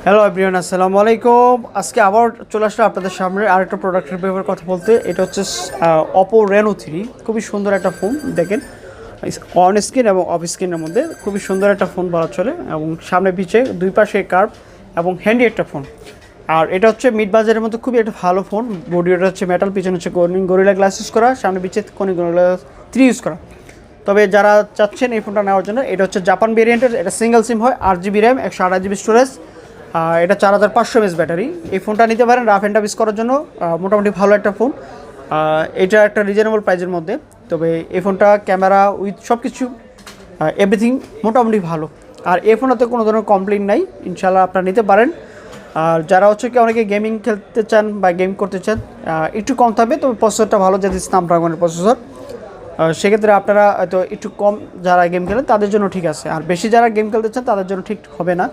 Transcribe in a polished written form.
Hello everyone, আসসালামু আলাইকুম। আজকে আবার চলে আসলে আপনাদের সামনে আরেকটা প্রোডাক্টের ব্যাপারে কথা বলতে। এটা হচ্ছে অপো রেনো 3। খুবই সুন্দর একটা ফোন। দেখেন, অন স্ক্রিন এবং অফ স্ক্রিনের মধ্যে খুবই সুন্দর একটা ফোন বলা চলে, এবং সামনে পিছে দুই পাশে কার্ভ এবং হ্যান্ডি একটা ফোন। আর এটা হচ্ছে মিড বাজারের মধ্যে খুবই একটা ভালো ফোন। বডিটা হচ্ছে মেটাল, পিছনে হচ্ছে গরিলা গ্লাস ইউজ করা, সামনে পিছে গরিলা 3 ইউজ করা। তবে যারা চাচ্ছেন এই ফোনটা নেওয়ার জন্য, এটা হচ্ছে জাপান ভেরিয়েন্টের, এটা সিঙ্গেল সিম হয়, 8 GB র্যাম, 128 GB স্টোরেজ, এটা 4500 mAh ব্যাটারি। এই ফোনটা নিতে পারেন রাফ অ্যান্ড টাফ ইউজ করার জন্য। মোটামুটি ভালো একটা ফোন। এটা একটা রিজনেবল প্রাইসের মধ্যে। তবে এই ফোনটা ক্যামেরা উইথ সব কিছু এভরিথিং মোটামুটি ভালো। আর এই ফোনটাতে কোনো ধরনের কমপ্লেইন নাই, ইনশাল্লাহ আপনারা নিতে পারেন। আর যারা হচ্ছে কি অনেকে গেমিং খেলতে চান বা গেম করতে চান, একটু কম থাকবে, তবে প্রসেসরটা ভালো, যাতে স্ন্যাপড্রাগনের প্রসেসর। সেক্ষেত্রে আপনারা হয়তো একটু কম যারা গেম খেলেন তাদের জন্য ঠিক আছে, আর বেশি যারা গেম খেলতে চান তাদের জন্য ঠিক হবে না।